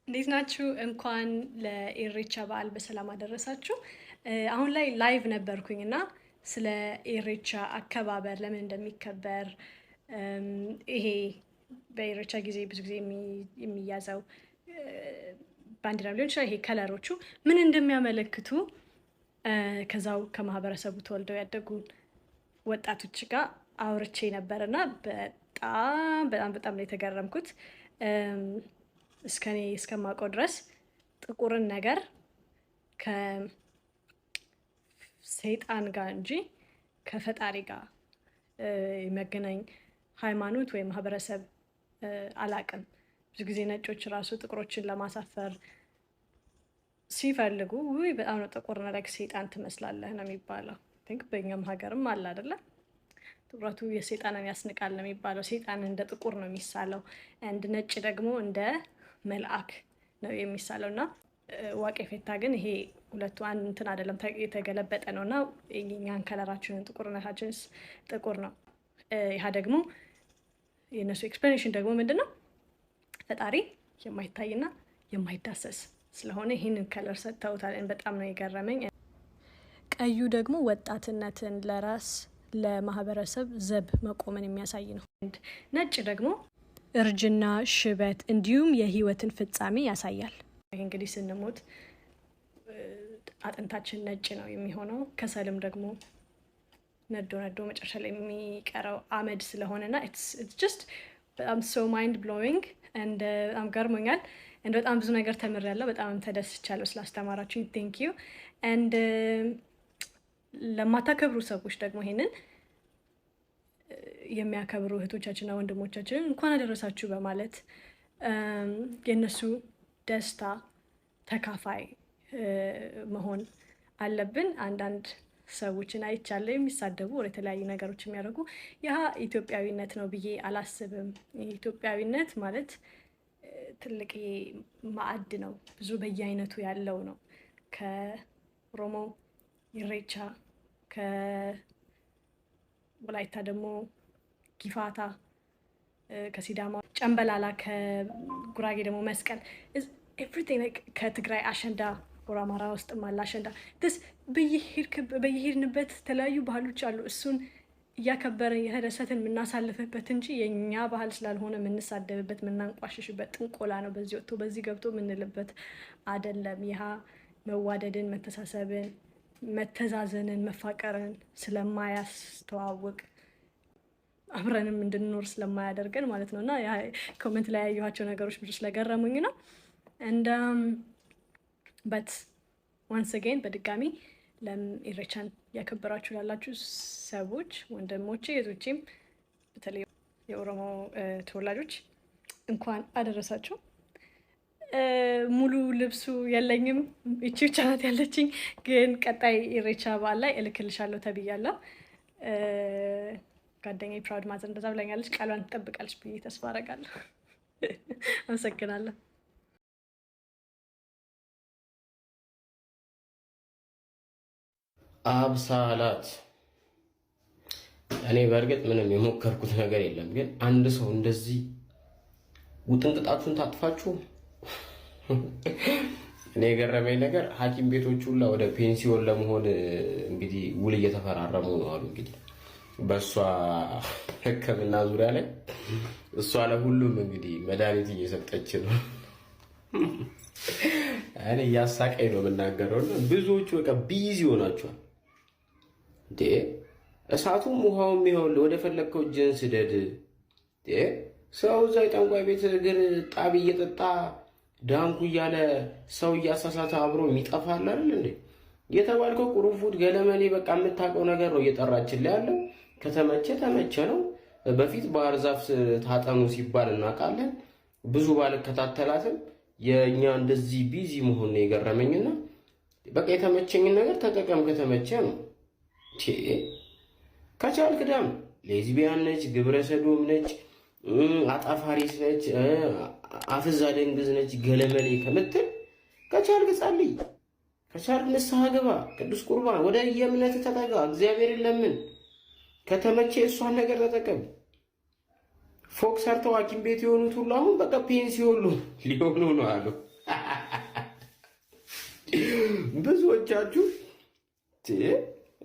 እንዴት ናችሁ? እንኳን ለኢሬቻ በዓል በሰላም አደረሳችሁ። አሁን ላይ ላይቭ ነበርኩኝ እና ስለ ኢሬቻ አከባበር ለምን እንደሚከበር ይሄ በኢሬቻ ጊዜ ብዙ ጊዜ የሚያዘው ባንዲራ ሊሆን ይችላል። ይሄ ከለሮቹ ምን እንደሚያመለክቱ ከዛው ከማህበረሰቡ ተወልደው ያደጉ ወጣቶች ጋር አውርቼ ነበር እና በጣም ነው የተገረምኩት። እስከኔ እስከማውቀው ድረስ ጥቁርን ነገር ከሰይጣን ጋር እንጂ ከፈጣሪ ጋር የሚያገናኝ ሃይማኖት ወይም ማህበረሰብ አላቅም። ብዙ ጊዜ ነጮች ራሱ ጥቁሮችን ለማሳፈር ሲፈልጉ ውይ በጣም ነው ጥቁር ነህ ሰይጣን ትመስላለህ ነው የሚባለው። ቲንክ በእኛም ሀገርም አለ አይደለ? ጥቁረቱ የሰይጣንን ያስንቃል ነው የሚባለው። ሰይጣን እንደ ጥቁር ነው የሚሳለው፣ እንደ ነጭ ደግሞ እንደ መልአክ ነው የሚሳለው። እና ዋቄ ፌታ ግን ይሄ ሁለቱ አንድ እንትን አይደለም፣ የተገለበጠ ነው። እና የኛን ከለራችንን ጥቁርነታችን ጥቁር ነው። ይህ ደግሞ የእነሱ ኤክስፕላኔሽን ደግሞ ምንድን ነው? ፈጣሪ የማይታይና የማይዳሰስ ስለሆነ ይህንን ከለር ሰጥተውታል። በጣም ነው የገረመኝ። ቀዩ ደግሞ ወጣትነትን፣ ለራስ ለማህበረሰብ ዘብ መቆምን የሚያሳይ ነው። ነጭ ደግሞ እርጅና፣ ሽበት እንዲሁም የህይወትን ፍጻሜ ያሳያል። ይህ እንግዲህ ስንሞት አጥንታችን ነጭ ነው የሚሆነው። ከሰልም ደግሞ ነዶ መጨረሻ ላይ የሚቀረው አመድ ስለሆነና ጀስት በጣም ሶ ማይንድ ብሎዊንግ በጣም ገርሞኛል። በጣም ብዙ ነገር ተምሬያለሁ። በጣም ተደስቻለሁ ስላስተማራችሁኝ። ቴንክ ዩ። ለማታከብሩ ሰዎች ደግሞ ይሄንን የሚያከብሩ እህቶቻችንና ወንድሞቻችንን እንኳን አደረሳችሁ በማለት የእነሱ ደስታ ተካፋይ መሆን አለብን። አንዳንድ ሰዎችን አይቻለሁ የሚሳደቡ ወደ የተለያዩ ነገሮች የሚያደርጉ። ያ ኢትዮጵያዊነት ነው ብዬ አላስብም። ኢትዮጵያዊነት ማለት ትልቅ ማዕድ ነው፣ ብዙ በየአይነቱ ያለው ነው። ከኦሮሞ ኢሬቻ፣ ከወላይታ ደግሞ ጊፋታ፣ ከሲዳማ ጨምበላላ፣ ከጉራጌ ደግሞ መስቀል፣ ኤቭሪቲንግ፣ ከትግራይ አሸንዳ፣ አማራ ውስጥም አለ አሸንዳ። ስ በየሄድንበት የተለያዩ ባህሎች አሉ። እሱን እያከበርን እየተደሰትን የምናሳልፍበት እንጂ የእኛ ባህል ስላልሆነ የምንሳደብበት የምናንቋሽሽበት ጥንቆላ ነው በዚህ ወጥቶ በዚህ ገብቶ የምንልበት አይደለም። ይህ መዋደድን፣ መተሳሰብን፣ መተዛዘንን፣ መፋቀርን ስለማያስተዋውቅ አብረንም እንድንኖር ስለማያደርገን ማለት ነው። እና ኮመንት ላይ ያየኋቸው ነገሮች ብዙ ስለገረሙኝ ነው። በት ዋንስ አጌን በድጋሚ ኢሬቻን ያከበራችሁ ላላችሁ ሰዎች፣ ወንድሞቼ፣ እህቶቼም በተለይ የኦሮሞ ተወላጆች እንኳን አደረሳችሁ። ሙሉ ልብሱ የለኝም፣ ይቺ ብቻ ናት ያለችኝ። ግን ቀጣይ ኢሬቻ በዓል ላይ እልክልሻለሁ ተብያለሁ። ጓደኛዬ ፕራውድ ማዘር እንደዛ ብላኛለች። ቃሏን ትጠብቃለች ብዬ ተስፋ አደርጋለሁ። አመሰግናለሁ። አብሳላት እኔ በእርግጥ ምንም የሞከርኩት ነገር የለም፣ ግን አንድ ሰው እንደዚህ ውጥንቅጣችሁን ታጥፋችሁ እኔ የገረመኝ ነገር ሐኪም ቤቶች ሁላ ወደ ፔንሲዮን ለመሆን እንግዲህ ውል እየተፈራረሙ ነው አሉ። እንግዲህ በእሷ ሕክምና ዙሪያ ላይ እሷ ለሁሉም እንግዲህ መድኃኒት እየሰጠች ነው። እኔ እያሳቀኝ ነው የምናገረው። ብዙዎቹ በቃ ቢዚ ሆናችኋል እንዴ! እሳቱም ውሃውም ይኸውልህ፣ ወደ ፈለግከው እጅህን ስደድ። ሰው እዛ የጠንቋይ ቤት እግር ጣቢ እየጠጣ ዳንኩ እያለ ሰው እያሳሳተ አብሮ የሚጠፋል አይደል እንዴ? የተባልከው ቁርፉት ገለመሌ በቃ የምታውቀው ነገር ነው እየጠራችን ላይ ያለው። ከተመቸ ተመቸ ነው። በፊት ባህር ዛፍ ታጠኑ ሲባል እናውቃለን። ብዙ ባልከታተላትም የእኛ እንደዚህ ቢዚ መሆን ነው የገረመኝና በቃ የተመቸኝን ነገር ተጠቀም። ከተመቸ ነው ከቻልክ ዳም ሌዝቢያን ነች፣ ግብረ ሰዶም ነች፣ አጣፋሪስ ነች፣ አፍዛ ደንግዝ ነች ገለመሌ ከምትል ከቻልክ ጸልይ፣ ከቻልክ ንስሐ ግባ፣ ቅዱስ ቁርባን ወደ የእምነት ተጠጋ፣ እግዚአብሔርን ለምን። ከተመቸ እሷን ነገር ተጠቀም። ፎቅ ሰርተው ሐኪም ቤት የሆኑት ሁሉ አሁን በቃ ፔንሲዮን ሊሆኑ ነው አሉ። ብዙዎቻችሁ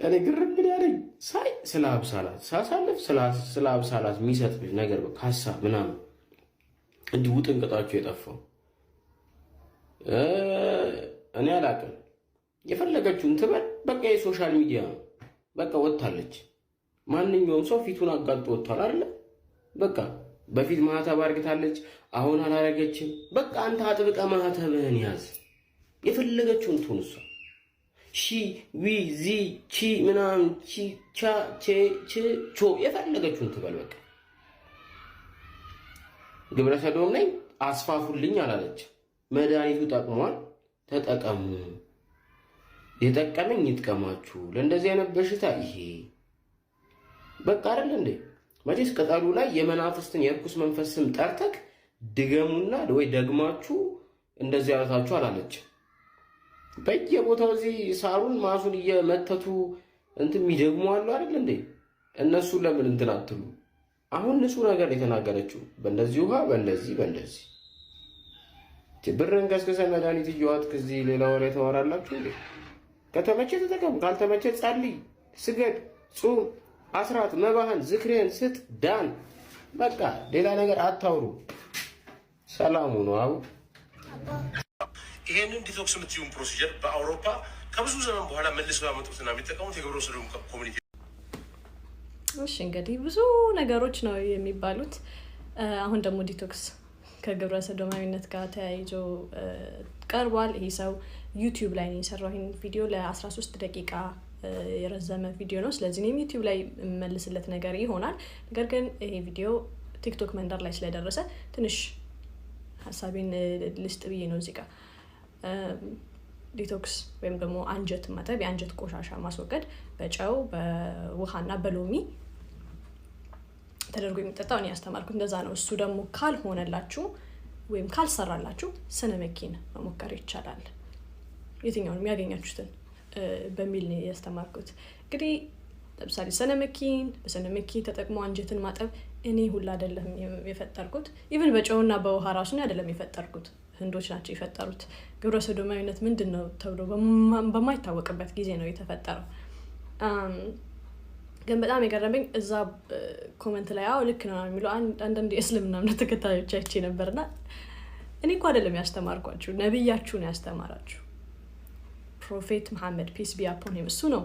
እኔ ግርም ያለኝ ሳይ ስለ አብሳላት ሳሳልፍ ስለ አብሳላት የሚሰጥ ነገር ሀሳብ ምናምን እንዲህ ውጥንቅጣችሁ የጠፋው እኔ አላቅም። የፈለገችውን ትበል፣ በቃ የሶሻል ሚዲያ ነው። በቃ ወጥታለች። ማንኛውም ሰው ፊቱን አጋልጦ ወጥቷል አይደለ? በቃ በፊት ማህተብ አርግታለች፣ አሁን አላረገችም። በቃ አንተ አጥብቀ ማህተብህን ያዝ። የፈለገችውን ትሁን እሷ። ሺ ዊ ዚ ቺ ምናምን ቺ ቻ ቼ ች ቾ የፈለገችውን ትበል። በቃ ግብረ ሰዶም ነኝ አስፋፉልኝ አላለች። መድኃኒቱ ጠቅሟል፣ ተጠቀሙ። የጠቀመኝ ይጥቀማችሁ። ለእንደዚህ አይነት በሽታ ይሄ በቃ አይደል እንዴ? መቼስ ቅጠሉ ላይ የመናፍስትን የርኩስ መንፈስ ስም ጠርተክ ድገሙና ወይ ደግማችሁ እንደዚህ ያለታችሁ አላለች። በየቦታው እዚህ ሳሩን ማሱን እየመተቱ እንትን የሚደግሙ አሉ አይደል እንዴ? እነሱ ለምን እንትን አትሉ? አሁን ንጹህ ነገር የተናገረችው በእንደዚህ ውሃ በእንደዚህ ብርን ከስከሰ መድኃኒት እየዋጥክ እዚህ ሌላ ወሬ ተወራላችሁ እንዴ? ከተመቸ ተጠቀም፣ ካልተመቸ ጸልይ፣ ስገድ፣ ጹም፣ አስራት መባህን ዝክሬን ስጥ፣ ዳን። በቃ ሌላ ነገር አታውሩ። ሰላሙ ነው። አቡ ይሄንን ዲቶክስ የምትዩን ፕሮሲጀር በአውሮፓ ከብዙ ዘመን በኋላ መልሰው ያመጡትና የሚጠቀሙት የግብረ ሰዶም ኮሚኒቲ። እሺ እንግዲህ ብዙ ነገሮች ነው የሚባሉት። አሁን ደግሞ ዲቶክስ ከግብረ ሰዶማዊነት ጋር ተያይዞ ቀርቧል። ይሄ ሰው ዩቲዩብ ላይ ነው የሰራው። ይሄን ቪዲዮ ለ13 ደቂቃ የረዘመ ቪዲዮ ነው። ስለዚህ እኔም ዩቲዩብ ላይ መልስለት ነገር ይሆናል። ነገር ግን ይሄ ቪዲዮ ቲክቶክ መንደር ላይ ስለደረሰ ትንሽ ሀሳቤን ልስጥ ብዬ ነው እዚህ ጋር። ዲቶክስ ወይም ደግሞ አንጀት ማጠብ፣ የአንጀት ቆሻሻ ማስወገድ በጨው በውሃና በሎሚ ተደርጎ የሚጠጣው እኔ ያስተማርኩት እንደዛ ነው። እሱ ደግሞ ካልሆነላችሁ ወይም ካልሰራላችሁ ሰነመኪን መሞከር ይቻላል። የትኛውን ያገኛችሁትን በሚል ነው ያስተማርኩት። እንግዲህ ለምሳሌ ሰነመኪን፣ በሰነመኪን ተጠቅሞ አንጀትን ማጠብ እኔ ሁላ አይደለም የፈጠርኩት። ኢቭን በጨውና በውሃ ራሱ አይደለም የፈጠርኩት፣ ህንዶች ናቸው የፈጠሩት። ግብረ ሰዶማዊነት ምንድን ነው ተብሎ በማይታወቅበት ጊዜ ነው የተፈጠረው። ግን በጣም የገረመኝ እዛ ኮመንት ላይ አዎ ልክ ነው የሚሉ አንዳንድ የእስልምና እምነት ተከታዮች አይቼ ነበርና እኔ እኮ አይደለም ያስተማርኳችሁ፣ ነብያችሁ ነው ያስተማራችሁ። ፕሮፌት መሐመድ ፒስ ቢ አፖን ሂም፣ እሱ ነው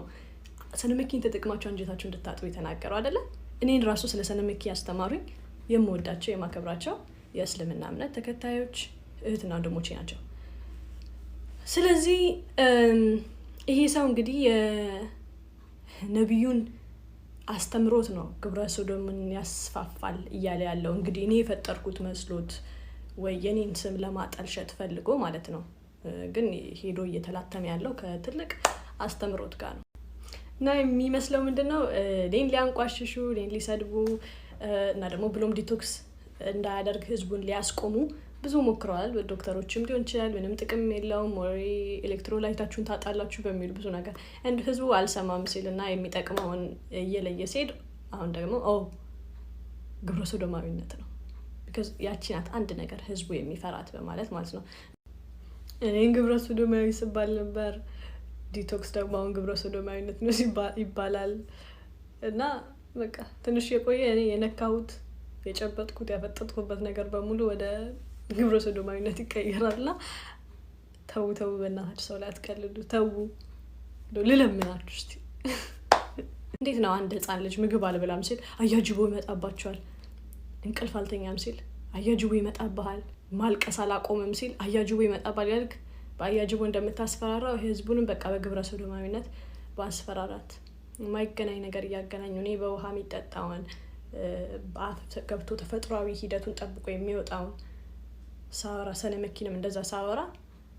ሰነመኪን ተጠቅማችሁ አንጀታችሁ እንድታጥቡ የተናገረው አይደለ? እኔን ራሱ ስለ ሰነመኪ ያስተማሩኝ የምወዳቸው የማከብራቸው የእስልምና እምነት ተከታዮች እህትና ወንድሞቼ ናቸው። ስለዚህ ይሄ ሰው እንግዲህ የነቢዩን አስተምሮት ነው ግብረ ሰዶምን ያስፋፋል እያለ ያለው። እንግዲህ እኔ የፈጠርኩት መስሎት ወይ የኔን ስም ለማጠልሸት ፈልጎ ማለት ነው። ግን ሄዶ እየተላተመ ያለው ከትልቅ አስተምሮት ጋር ነው እና የሚመስለው ምንድነው ሌን ሊያንቋሽሹ፣ ሌን ሊሰድቡ እና ደግሞ ብሎም ዲቶክስ እንዳያደርግ ህዝቡን ሊያስቆሙ ብዙ ሞክረዋል። ዶክተሮችም ሊሆን ይችላል። ምንም ጥቅም የለውም ወይ ኤሌክትሮላይታችሁን ታጣላችሁ በሚሉ ብዙ ነገር እንድ ህዝቡ አልሰማም ሲልና የሚጠቅመውን እየለየ ሲሄድ አሁን ደግሞ ግብረ ሰዶማዊነት ነው ቢካዝ ያቺ ናት አንድ ነገር ህዝቡ የሚፈራት በማለት ማለት ነው። እኔን ግብረ ሰዶማዊ ስባል ነበር፣ ዲቶክስ ደግሞ አሁን ግብረ ሰዶማዊነት ነው ይባላል። እና በቃ ትንሽ የቆየ እኔ የነካሁት የጨበጥኩት ያፈጠጥኩበት ነገር በሙሉ ወደ ግብረ ሰዶማዊነት ይቀየራልና ተው በእናታችሁ ሰው ላይ አትቀልዱ። ተው ልለምናችሁ እስቲ። እንዴት ነው አንድ ህፃን ልጅ ምግብ አልበላም ሲል አያጅቦ ይመጣባቸዋል። እንቅልፍ አልተኛም ሲል አያጅቦ ይመጣብሃል። ማልቀስ አላቆምም ሲል አያጅቦ ይመጣባል ያልክ በአያጅቦ እንደምታስፈራራው ህዝቡንም በቃ በግብረ ሰዶማዊነት በአስፈራራት የማይገናኝ ነገር እያገናኙ እኔ በውሃ የሚጠጣውን በአፍ ገብቶ ተፈጥሯዊ ሂደቱን ጠብቆ የሚወጣውን ሳወራ ሰነመኪንም እንደዛ ሳወራ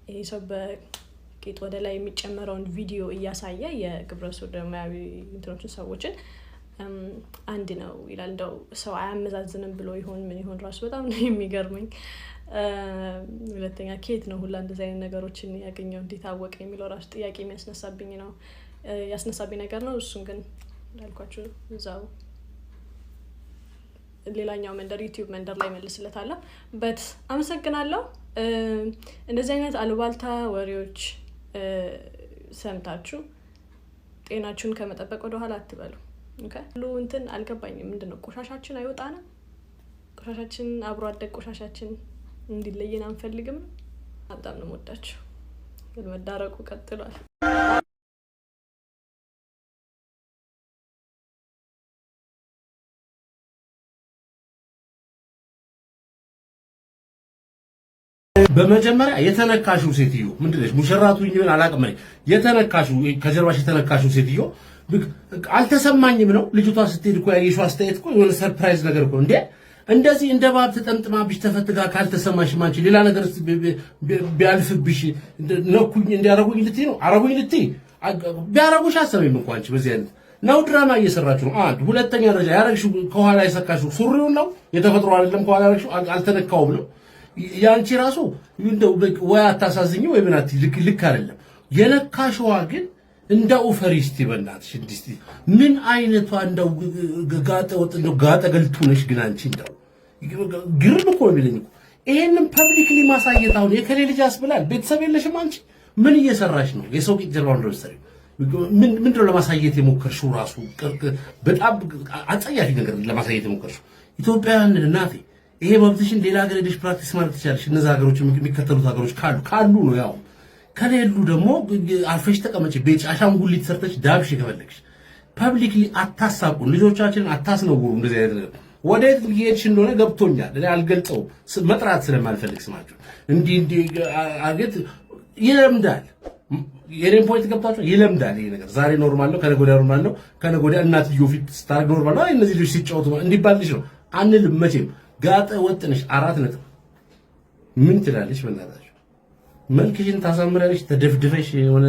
ይሄ ሰው በቂጥ ወደ ላይ የሚጨመረውን ቪዲዮ እያሳየ የግብረ ሰዶማዊ እንትኖችን ሰዎችን አንድ ነው ይላል። እንደው ሰው አያመዛዝንም ብሎ ይሆን ምን ይሆን ራሱ በጣም ነው የሚገርመኝ። ሁለተኛ ኬት ነው ሁላ እንደዚህ አይነት ነገሮችን ያገኘው እንዴት አወቀ የሚለው ራሱ ጥያቄ ያስነሳብኝ ነገር ነው። እሱን ግን እንዳልኳችሁ እዛው ሌላኛው መንደር ዩቲዩብ መንደር ላይ መልስለታለሁ። አመሰግናለሁ። እንደዚህ አይነት አሉባልታ ወሬዎች ሰምታችሁ ጤናችሁን ከመጠበቅ ወደ ኋላ አትበሉ። ኦኬ ሁሉ እንትን አልገባኝም። ምንድነው ቆሻሻችን አይወጣንም? ቆሻሻችን አብሮ አደግ ቆሻሻችን እንዲለየን አንፈልግም። በጣም ነው የምወዳችሁ። ግን መዳረቁ ቀጥሏል። በመጀመሪያ የተነካሹ ሴትዮ ምንድነሽ? ሙሽራቱ ይሁን አላቅም። የተነካሹ ከጀርባሽ የተነካሹ ሴትዮ አልተሰማኝም ነው። ልጅቷ ስትሄድ እኮ ያየሽው አስተያየት እኮ የሆነ ሰርፕራይዝ ነገር እኮ እንዴ! እንደዚህ እንደ ባብ ተጠምጥማብሽ ተፈትጋ ካልተሰማሽ ማንቺ ሌላ ነገር ቢያልፍብሽ ነኩኝ እንዲያረጉኝ ልትይ ነው። አረጉኝ ልትይ ቢያረጉሽ አሰበኝ እንኳን አንቺ በዚህ አይነት ነው ድራማ እየሰራችሁ ነው። አንድ ሁለተኛ ደረጃ ያረግሽው ከኋላ የሰካሽው ሱሪውን ነው የተፈጥሮ አይደለም። ከኋላ ያረግሽው አልተነካውም ነው ያንቺ ራሱ እንደው ወይ አታሳዝኝ ወይ ምን አትይ። ልክ አይደለም። የነካሽዋ ግን እንደው ፈሪስቲ በእናትሽ እንዲስቲ ምን አይነቷ እንደው ጋጠ ወጥ እንደው ጋጠ ገልቱ ነሽ ግን አንቺ እንደው ግርም እኮ ነው የሚለኝ እኮ ይሄንን ፐብሊክሊ ማሳየት አሁን የከሌ ልጅ ያስብላል። ቤተሰብ የለሽም አንቺ ምን እየሰራሽ ነው? የሰው ቂጥ ጀርባው ነው ሰሪ ምንድነው ለማሳየት የሞከርሽው? ራሱ በጣም አጸያፊ ነገር ለማሳየት የሞከርሽው ኢትዮጵያውያን እናቴ ይሄ መብትሽን ሌላ ሀገር ሄደሽ ፕራክቲስ ማለት ትችላለሽ። እነዛ ሀገሮች የሚከተሉት ሀገሮች ካሉ ነው ያው ከሌሉ ደግሞ አርፈሽ ተቀመጪ። ቤት አሻንጉሊት ሰርተሽ ዳብሽ ከፈለግሽ ፐብሊክሊ አታሳቁን፣ ልጆቻችንን አታስነውሩ። እንደዚህ አይነት ወዴት እየሄድሽ እንደሆነ ገብቶኛል። እኔ አልገልጸውም መጥራት ስለማልፈልግ ስማችሁ እንዲህ አርገት ይለምዳል። የኔን ፖይንት ገብታችሁ ይለምዳል። ይሄ ነገር ዛሬ ኖርማል ነው፣ ከነገ ወዲያ ኖርማል ነው፣ ከነገ ወዲያ እናትዮ ፊት ስታርግ ኖርማል ነው። እነዚህ ልጆች ሲጫወቱ እንዲባልሽ ነው አንልም መቼም። ጋጠ ወጥነሽ 4 ነጥብ ምን ትላለሽ? በእናታችሁ መልክሽን ታሳምራለሽ ተደፍድፈሽ የሆነ